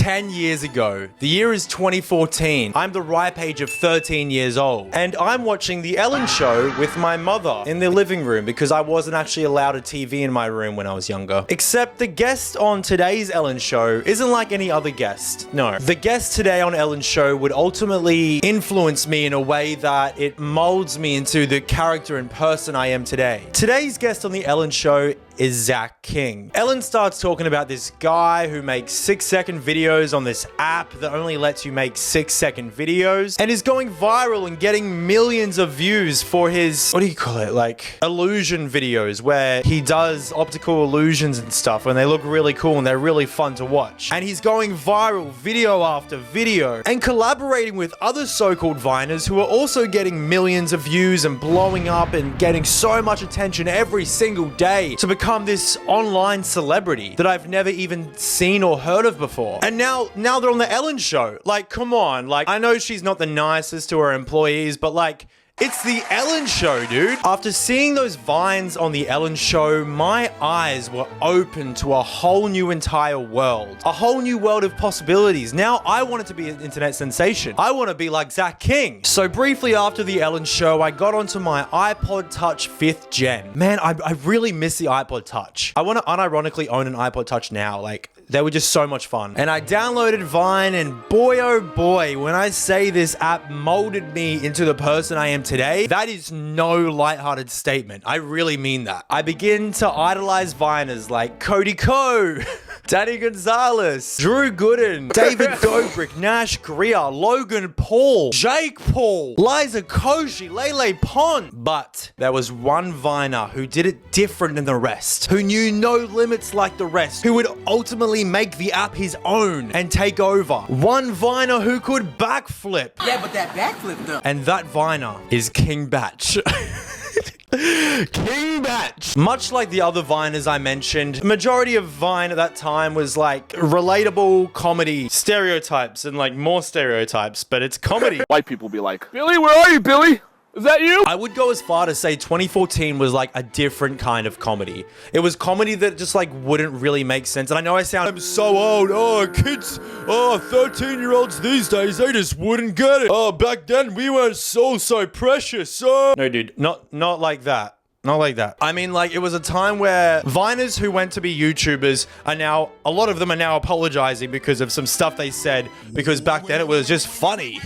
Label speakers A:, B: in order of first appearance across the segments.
A: 10 years ago. The year is 2014. I'm the ripe age of 13 years old. And I'm watching The Ellen Show with my mother in the living room because I wasn't actually allowed a TV in my room when I was younger. Except the guest on today's Ellen Show isn't like any other guest. No. The guest today on Ellen's Show would ultimately influence me in a way that it molds me into the character and person I am today. Today's guest on The Ellen Show is Zach King. Ellen starts talking about this guy who makes 6-second videos on this app that only lets you make 6-second videos and is going viral and getting millions of views for his, what do you call it? Like illusion videos where he does optical illusions and stuff and they look really cool and they're really fun to watch. And he's going viral video after video and collaborating with other so-called Viners who are also getting millions of views and blowing up and getting so much attention every single day to become this online celebrity that I've never even seen or heard of before. And now they're on the Ellen Show. Like, come on. Like, I know she's not the nicest to her employees, but like, it's the Ellen Show, dude. After seeing those vines on the Ellen Show, my eyes were open to a whole new entire world. A whole new world of possibilities. Now I wanted to be an internet sensation. I want to be like Zach King. So briefly after the Ellen Show, I got onto my iPod Touch 5th gen. Man, I really miss the iPod Touch. I want to unironically own an iPod Touch now. Like, they were just so much fun. And I downloaded Vine, and boy, oh boy, when I say this app molded me into the person I am today, that is no lighthearted statement. I really mean that. I begin to idolize Viners like Cody Ko, Danny Gonzalez, Drew Gooden, David Dobrik, Nash Grier, Logan Paul, Jake Paul, Liza Koshy, Lele Pond. But there was one Viner who did it different than the rest, who knew no limits like the rest, who would ultimately make the app his own and take over. One Viner who could backflip.
B: Yeah, but that backflip though.
A: And that Viner is King Bach. King Bach. Much like the other Viners I mentioned, majority of Vine at that time was like relatable comedy stereotypes and like more stereotypes, but it's comedy.
C: White people be like, Billy, where are you, Billy? Is that you?
A: I would go as far to say 2014 was like a different kind of comedy. It was comedy that just like wouldn't really make sense. And I know I sound, I'm so old. Oh, kids, 13-year-olds these days, they just wouldn't get it. Oh, back then we were so precious. Oh. No, dude, not like that. Not like that. I mean, like, it was a time where Viners who went to be YouTubers are now, a lot of them are now apologizing because of some stuff they said, because back then it was just funny.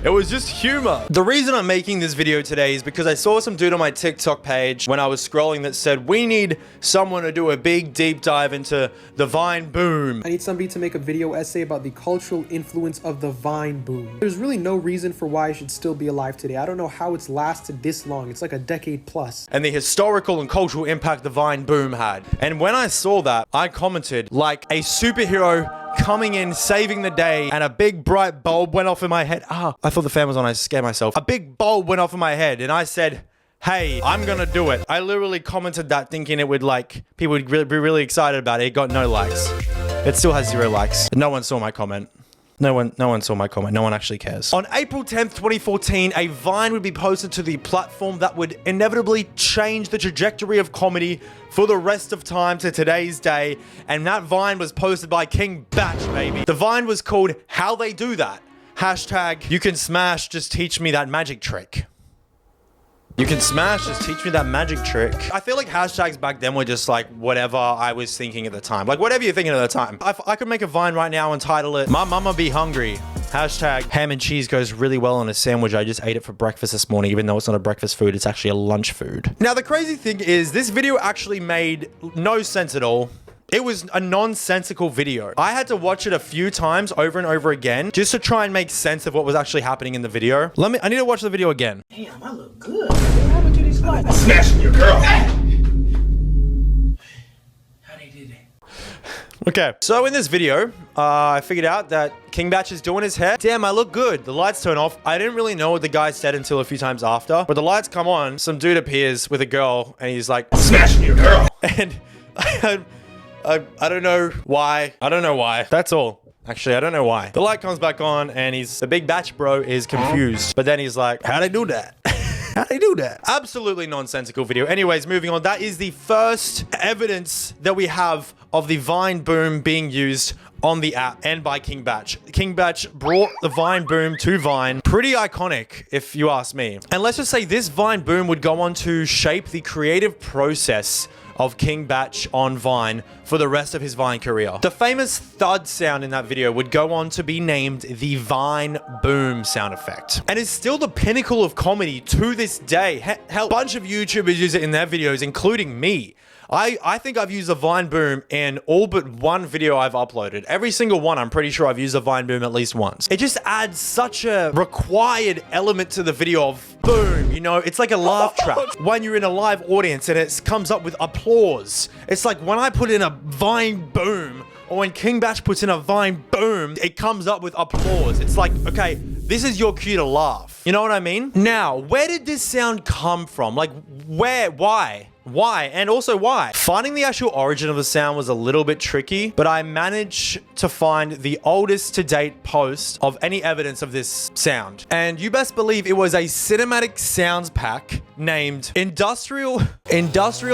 A: It was just humor. The reason I'm making this video today is because I saw some dude on my TikTok page when I was scrolling that said, we need someone to do a big deep dive into the Vine boom.
D: I need somebody to make a video essay about the cultural influence of the Vine boom. There's really no reason for why I should still be alive today. I don't know how it's lasted this long. It's like a decade plus.
A: And the historical and cultural impact the Vine boom had. And when I saw that, I commented like a superhero coming in, saving the day, and a big bright bulb went off in my head. I thought the fan was on, I scared myself. A big bulb went off in my head and I said, hey, I'm gonna do it. I literally commented that thinking it would like, people would be really excited about it. It got no likes. It still has 0 likes. No one saw my comment. No one saw my comment. No one actually cares. On April 10th, 2014, a Vine would be posted to the platform that would inevitably change the trajectory of comedy for the rest of time to today's day. And that Vine was posted by King Bach, baby. The Vine was called How They Do That. Hashtag, you can smash, just teach me that magic trick. You can smash, just teach me that magic trick. I feel like hashtags back then were just like whatever I was thinking at the time. Like whatever you're thinking at the time. I could make a Vine right now and title it, My Mama Be Hungry. Hashtag, ham and cheese goes really well on a sandwich. I just ate it for breakfast this morning, even though it's not a breakfast food, it's actually a lunch food. Now the crazy thing is this video actually made no sense at all. It was a nonsensical video. I had to watch it a few times over and over again just to try and make sense of what was actually happening in the video. I need to watch the video again.
B: Damn, I look good. What happened to these slides?
C: smashing your girl.
B: How they did that?
A: Okay, so in this video, I figured out that King Bach is doing his hair. Damn, I look good. The lights turn off. I didn't really know what the guy said until a few times after. But the lights come on, some dude appears with a girl, and he's like,
C: smashing your girl.
A: And I don't know why. I don't know why. That's all. Actually, I don't know why. The light comes back on, and the big Bach bro is confused. But then he's like, how'd I do that? How'd they do that? Absolutely nonsensical video. Anyways, moving on. That is the first evidence that we have of the Vine boom being used on the app and by King Bach. King Bach brought the Vine boom to Vine. Pretty iconic, if you ask me. And let's just say this Vine boom would go on to shape the creative process of King Bach on Vine for the rest of his Vine career. The famous thud sound in that video would go on to be named the Vine boom sound effect, and is still the pinnacle of comedy to this day. Hell, a bunch of YouTubers use it in their videos, including me. I think I've used a Vine boom in all but one video I've uploaded. Every single one, I'm pretty sure I've used a Vine boom at least once. It just adds such a required element to the video of boom, you know? It's like a laugh track when you're in a live audience and it comes up with applause. It's like when I put in a Vine boom, or when King Bach puts in a Vine boom, it comes up with applause. It's like, okay, this is your cue to laugh. You know what I mean? Now, where did this sound come from? Like, where, why? Why? And also why? Finding the actual origin of the sound was a little bit tricky, but I managed to find the oldest to date post of any evidence of this sound. And you best believe it was a cinematic sounds pack named Industrial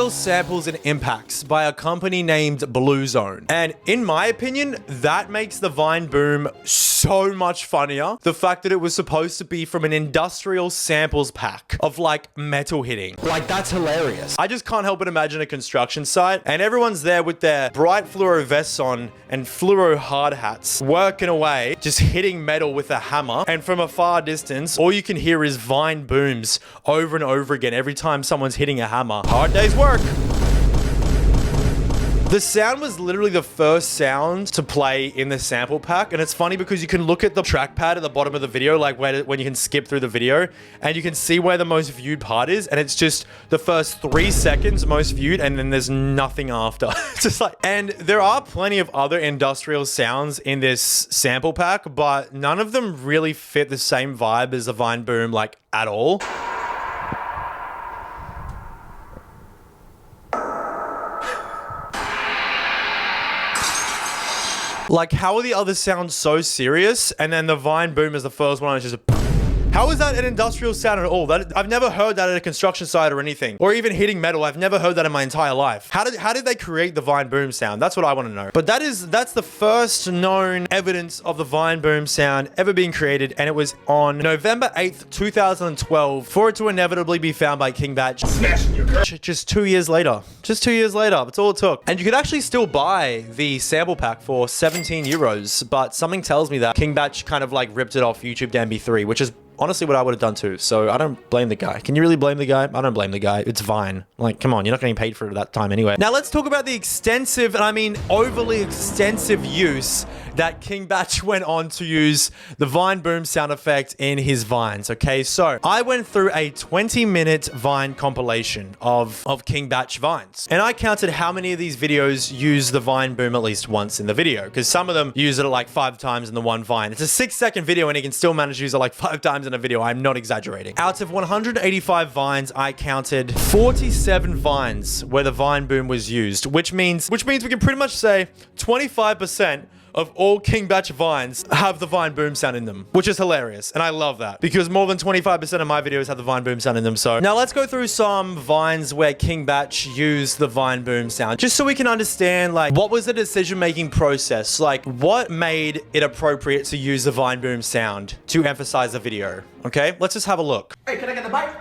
A: Samples and Impacts by a company named Blue Zone. And in my opinion, that makes the Vine boom so much funnier. The fact that it was supposed to be from an industrial samples pack of like metal hitting. Like, that's hilarious. I just can't help but imagine a construction site and everyone's there with their bright fluoro vests on and fluoro hard hats, working away, just hitting metal with a hammer. And from a far distance, all you can hear is Vine booms over and over again every time someone's hitting a hammer. Hard day's work. The sound was literally the first sound to play in the sample pack. And it's funny because you can look at the trackpad at the bottom of the video, like when you can skip through the video and you can see where the most viewed part is. And it's just the first 3 seconds most viewed. And then there's nothing after. It's just like, and there are plenty of other industrial sounds in this sample pack, but none of them really fit the same vibe as the Vine boom, like at all. Like, how are the other sounds so serious? And then the Vine boom is the first one. It's just how is that an industrial sound at all? I've never heard that at a construction site or anything, or even hitting metal. I've never heard that in my entire life. How did they create the Vine boom sound? That's what I want to know. But that's the first known evidence of the Vine boom sound ever being created, and it was on November 8th, 2012, for it to inevitably be found by King Bach.
C: Smashing your girl.
A: Just 2 years later. Just 2 years later. That's all it took. And you could actually still buy the sample pack for 17 euros, but something tells me that King Bach kind of like ripped it off YouTube to MP3, which is honestly what I would have done too. So I don't blame the guy. Can you really blame the guy? I don't blame the guy. It's Vine. Like, come on, you're not getting paid for it at that time anyway. Now let's talk about the extensive, and I mean overly extensive use that King Bach went on to use the Vine boom sound effect in his Vines. Okay, so I went through a 20-minute Vine compilation of King Bach Vines, and I counted how many of these videos use the Vine boom at least once in the video, because some of them use it like 5 times in the one Vine. It's a 6-second video and he can still manage to use it like 5 times in a video. I'm not exaggerating. Out of 185 Vines, I counted 47 Vines where the Vine boom was used, which means we can pretty much say 25% of all King Bach Vines have the Vine boom sound in them, which is hilarious. And I love that because more than 25% of my videos have the Vine boom sound in them. So now let's go through some Vines where King Bach used the Vine boom sound, just so we can understand, like, what was the decision-making process? Like, what made it appropriate to use the Vine boom sound to emphasize the video? Okay, let's just have a look.
B: Hey, can I get the bite?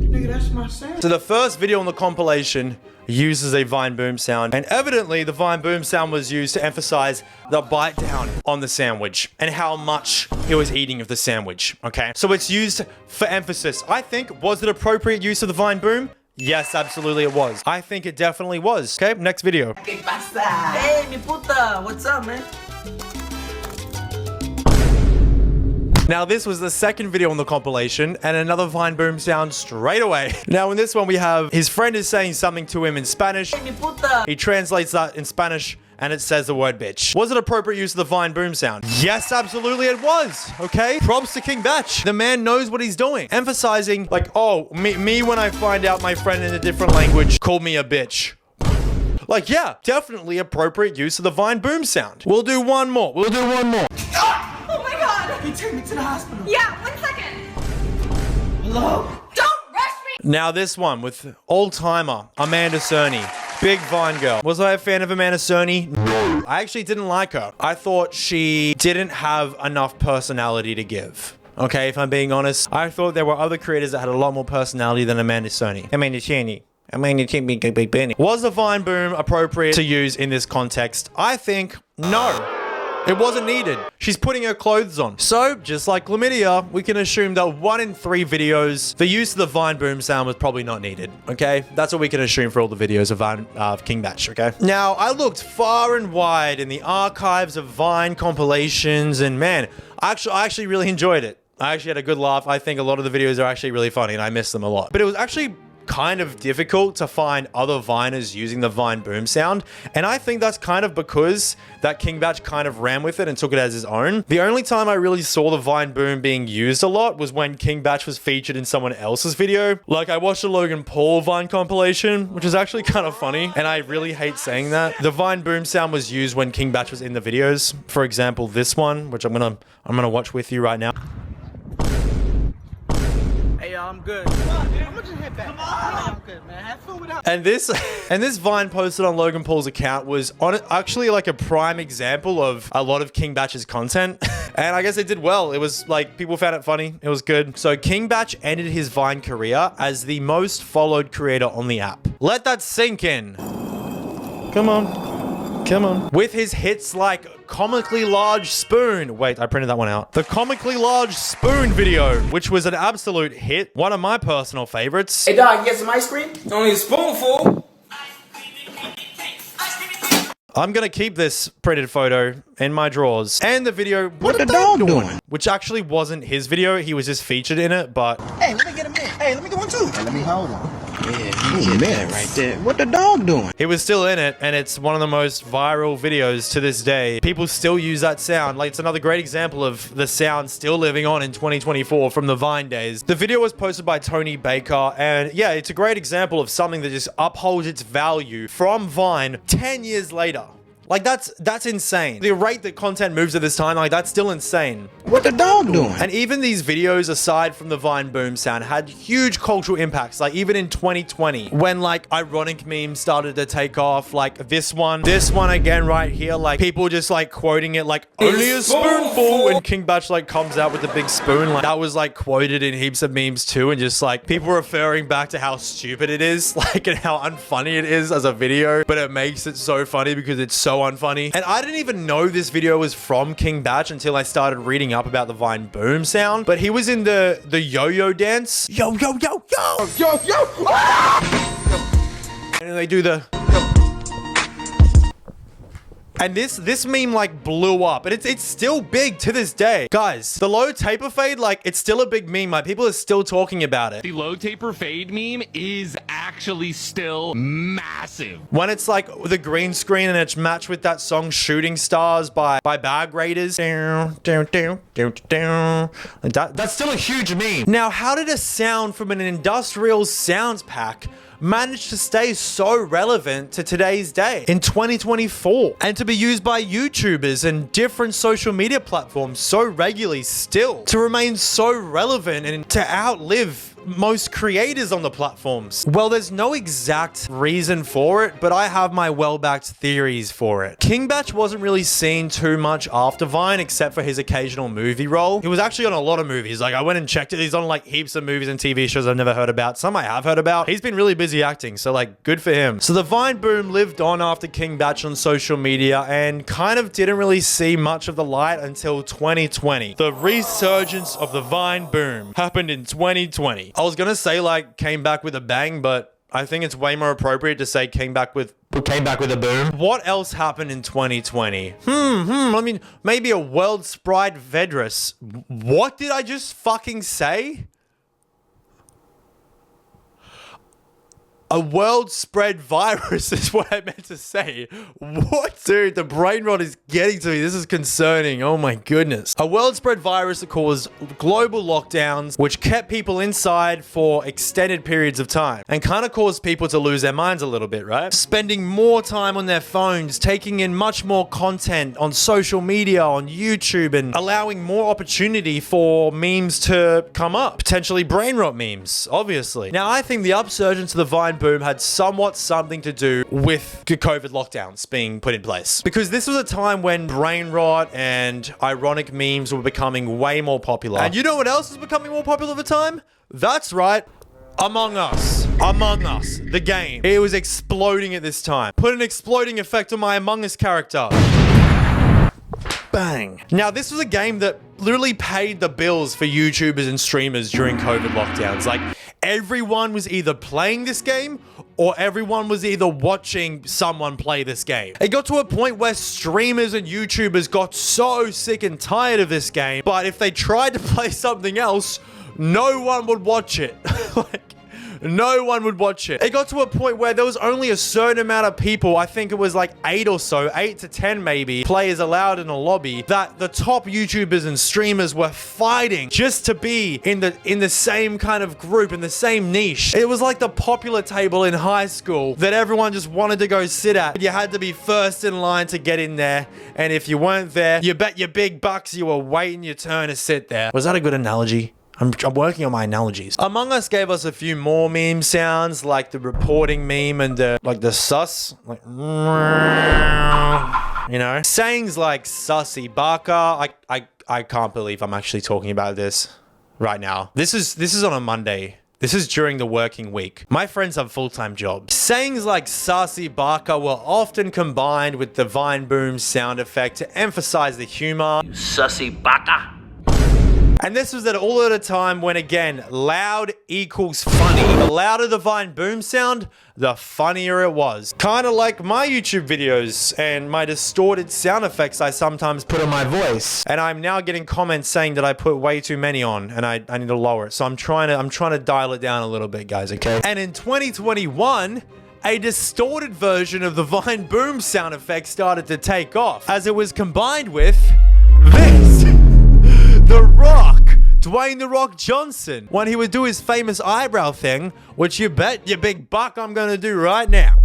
B: Nigga, that's my sound.
A: So the first video on the compilation uses a Vine boom sound, and evidently the Vine boom sound was used to emphasize the bite down on the sandwich and how much he was eating of the sandwich. Okay, so it's used for emphasis. I think, was it appropriate use of the Vine boom? Yes, absolutely it was. I think it definitely was. Okay, next video.
B: ¿Qué pasa? Hey, mi puta, what's up, man?
A: Now, this was the second video on the compilation, and another Vine boom sound straight away. Now, in this one, we have his friend is saying something to him in Spanish.
B: Hey, mi puta.
A: He translates that in Spanish, and it says the word bitch. Was it appropriate use of the Vine boom sound? Yes, absolutely it was. Okay, props to King Bach. The man knows what he's doing. Emphasizing, like, oh, me when I find out my friend in a different language called me a bitch. Like, yeah, definitely appropriate use of the Vine boom sound. We'll do one more.
E: Oh my god!
B: He take me to the hospital.
E: Yeah, 1 second.
B: Hello?
E: Don't rush me!
A: Now this one with old-timer Amanda Cerny. Big Vine girl. Was I a fan of Amanda Cerny? No. I actually didn't like her. I thought she didn't have enough personality to give. Okay, if I'm being honest. I thought there were other creators that had a lot more personality than Amanda Cerny. Amanda Cerny. Was the Vine boom appropriate to use in this context? I think no. It wasn't needed. She's putting her clothes on. So, just like chlamydia, we can assume that 1 in 3 videos, the use of the Vine boom sound was probably not needed, okay? That's what we can assume for all the videos of King Bach, okay? Now, I looked far and wide in the archives of Vine compilations, and man, I actually really enjoyed it. I actually had a good laugh. I think a lot of the videos are actually really funny, and I miss them a lot. But it was actually kind of difficult to find other Viners using the Vine boom sound, and I think that's kind of because that King Bach kind of ran with it and took it as his own. The only time I really saw the Vine boom being used a lot was when King Bach was featured in someone else's video. Like, I watched the Logan Paul Vine compilation, which is actually kind of funny, and I really hate saying that. The Vine boom sound was used when King Bach was in the videos. For example, this one, which I'm gonna watch with you right now.
B: Hey, yo, I'm good. Come on, dude. I'm gonna just hit back. Come on. I'm good, man. Have fun without.
A: And this Vine posted on Logan Paul's account was actually like a prime example of a lot of King Bach's content. And I guess it did well. It was like, people found it funny. It was good. So King Bach ended his Vine career as the most followed creator on the app. Let that sink in. Come on. Come on. With his hits like Comically Large Spoon. Wait, I printed that one out. The Comically Large Spoon video, which was an absolute hit. One of my personal favorites.
B: Hey, dog, you get some ice cream? It's only a spoonful.
A: I'm gonna keep this printed photo in my drawers. And the video, What the Dog Doing? Which actually wasn't his video. He was just featured in it, but...
B: Hey, let me get a minute. Hey, let me get one too. Hey, let me hold one.
F: Yeah, you get that right there. What the dog doing?
A: He was still in it, and it's one of the most viral videos to this day. People still use that sound. Like, it's another great example of the sound still living on in 2024 from the Vine days. The video was posted by Tony Baker, and yeah, it's a great example of something that just upholds its value from Vine 10 years later. Like, that's insane. The rate that content moves at this time, like, that's still insane.
F: What the dog doing?
A: And even these videos, aside from the Vine boom sound, had huge cultural impacts. Like, even in 2020, when, like, ironic memes started to take off, like this one again right here, like, people just, like, quoting it, like, only a spoonful, and King Bach, like, comes out with the big spoon. Like, that was, like, quoted in heaps of memes, too, and just, like, people referring back to how stupid it is, like, and how unfunny it is as a video, but it makes it so funny because it's so unfunny. And I didn't even know this video was from King Bach until I started reading up about the Vine boom sound. But he was in the yo-yo dance. Yo, yo, yo, yo! Yo, yo! Ah! And they do the... And this meme, like, blew up. And it's still big to this day. Guys, the low taper fade, like, it's still a big meme. Like, people are still talking about it.
G: The low taper fade meme is actually still massive.
A: When it's, like, the green screen and it's matched with that song Shooting Stars by Bag Raiders. That's still a huge meme. Now, how did a sound from an industrial sounds pack managed to stay so relevant to today's day in 2024 and to be used by YouTubers and different social media platforms so regularly still, to remain so relevant and to outlive most creators on the platforms? Well, there's no exact reason for it, but I have my well-backed theories for it. King Bach wasn't really seen too much after Vine, except for his occasional movie role. He was actually on a lot of movies. Like, I went and checked it. He's on, like, heaps of movies and TV shows I've never heard about. Some I have heard about. He's been really busy acting, so, like, good for him. So the Vine boom lived on after King Bach on social media and kind of didn't really see much of the light until 2020. The resurgence of the Vine boom happened in 2020. I was gonna say, like, came back with a bang, but I think it's way more appropriate to say came back with a boom. What else happened in 2020? I mean, maybe a world spread virus. What did I just fucking say? A world spread virus is what I meant to say. What? Dude, the brain rot is getting to me. This is concerning. Oh my goodness. A world spread virus that caused global lockdowns, which kept people inside for extended periods of time and kind of caused people to lose their minds a little bit, right? Spending more time on their phones, taking in much more content on social media, on YouTube, and allowing more opportunity for memes to come up. Potentially brain rot memes, obviously. Now, I think the upsurgence of the Vine Vine boom had somewhat something to do with the COVID lockdowns being put in place. Because this was a time when brain rot and ironic memes were becoming way more popular. And you know what else was becoming more popular at the time? That's right. Among Us. Among Us, the game. It was exploding at this time. Put an exploding effect on my Among Us character. Bang. Now, this was a game that literally paid the bills for YouTubers and streamers during COVID lockdowns. Like, everyone was either playing this game or everyone was either watching someone play this game. It got to a point where streamers and YouTubers got so sick and tired of this game, but if they tried to play something else, no one would watch it. Like, no one would watch it. It got to a point where there was only a certain amount of people, I think it was like 8 or so, 8 to 10 maybe, players allowed in a lobby, that the top YouTubers and streamers were fighting just to be in the same kind of group, in the same niche. It was like the popular table in high school that everyone just wanted to go sit at. You had to be first in line to get in there, and if you weren't there, you bet your big bucks you were waiting your turn to sit there. Was that a good analogy? I'm working on my analogies. Among Us gave us a few more meme sounds, like the reporting meme and the sus, like, you know, sayings like sussy baka. I can't believe I'm actually talking about this right now. This is on a Monday. This is during the working week. My friends have full-time jobs. Sayings like sassy baka were often combined with the Vine boom sound effect to emphasize the humor.
B: Sussy baka.
A: And this was all at a time when, again, loud equals funny. The louder the Vine boom sound, the funnier it was. Kind of like my YouTube videos and my distorted sound effects I sometimes put on my voice. And I'm now getting comments saying that I put way too many on and I need to lower it. So I'm trying to dial it down a little bit, guys, okay? And in 2021, a distorted version of the Vine boom sound effect started to take off as it was combined with this. The Rock, Dwayne "The Rock" Johnson, when he would do his famous eyebrow thing, which you bet your big buck I'm gonna do right now.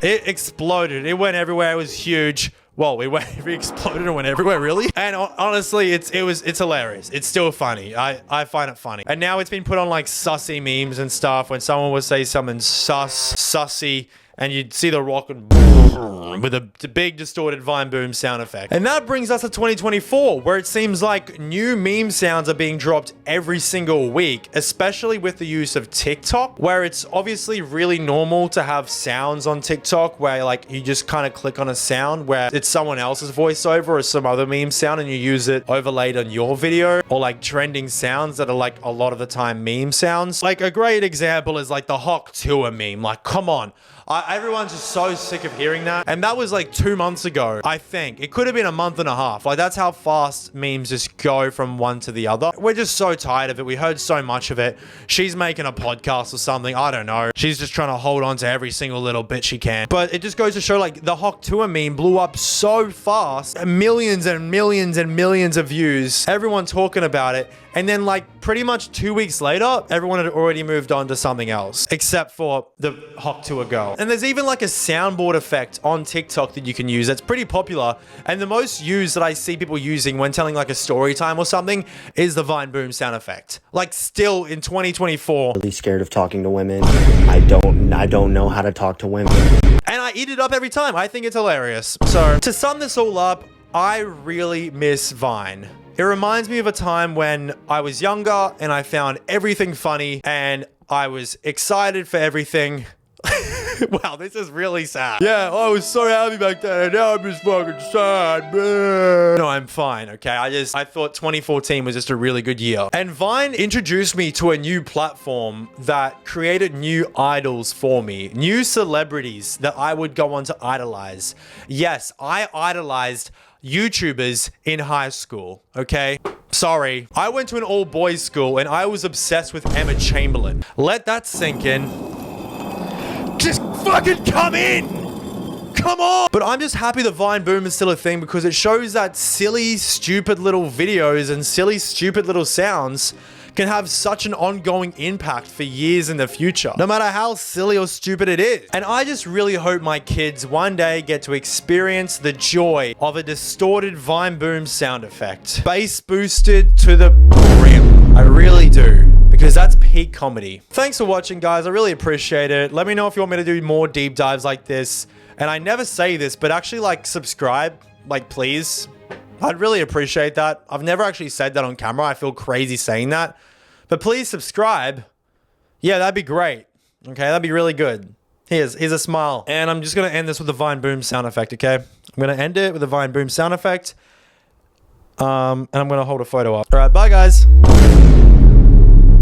A: It exploded. It went everywhere. It was huge. Well, it exploded and went everywhere, really. And honestly, it's hilarious. It's still funny. I find it funny. And now it's been put on like sussy memes and stuff. When someone would say something sussy, and you'd see The Rock with a big distorted Vine boom sound effect. And that brings us to 2024, where it seems like new meme sounds are being dropped every single week, especially with the use of TikTok, where it's obviously really normal to have sounds on TikTok where like you just kind of click on a sound where it's someone else's voiceover or some other meme sound and you use it overlaid on your video, or like trending sounds that are like a lot of the time meme sounds. Like a great example is like the Hawk Tour meme. Like, come on. Everyone's just so sick of hearing that. And that was like 2 months ago, I think. It could have been a month and a half. Like, that's how fast memes just go from one to the other. We're just so tired of it. We heard so much of it. She's making a podcast or something. I don't know. She's just trying to hold on to every single little bit she can. But it just goes to show, like, the Hawk Tour meme blew up so fast. Millions and millions and millions of views. Everyone talking about it. And then, like, pretty much 2 weeks later, everyone had already moved on to something else, except for the Hawk Tour girl. And there's even like a soundboard effect on TikTok that you can use that's pretty popular. And the most used that I see people using when telling like a story time or something is the Vine boom sound effect. Like, still in 2024.
H: Really scared of talking to women. I don't know how to talk to women.
A: And I eat it up every time. I think it's hilarious. So to sum this all up, I really miss Vine. It reminds me of a time when I was younger and I found everything funny and I was excited for everything. Wow, this is really sad. Yeah, I was so happy back then and now I'm just fucking sad, man. No, I'm fine, okay? I thought 2014 was just a really good year. And Vine introduced me to a new platform that created new idols for me. New celebrities that I would go on to idolize. Yes, I idolized YouTubers in high school, okay? Sorry. I went to an all-boys school and I was obsessed with Emma Chamberlain. Let that sink in. Just fucking come in! Come on! But I'm just happy that Vine boom is still a thing because it shows that silly, stupid little videos and silly, stupid little sounds can have such an ongoing impact for years in the future, no matter how silly or stupid it is. And I just really hope my kids one day get to experience the joy of a distorted Vine boom sound effect. Bass boosted to the brim. I really do. Because because that's peak comedy. Thanks for watching, guys. I really appreciate it. Let me know if you want me to do more deep dives like this. And I never say this, but actually, like, subscribe, like, please. I'd really appreciate that. I've never actually said that on camera. I feel crazy saying that. But please subscribe. Yeah, that'd be great. Okay, that'd be really good. Here's a smile. And I'm just going to end this with a Vine Boom sound effect, okay? I'm going to end it with a Vine Boom sound effect. And I'm going to hold a photo up. All right, bye, guys.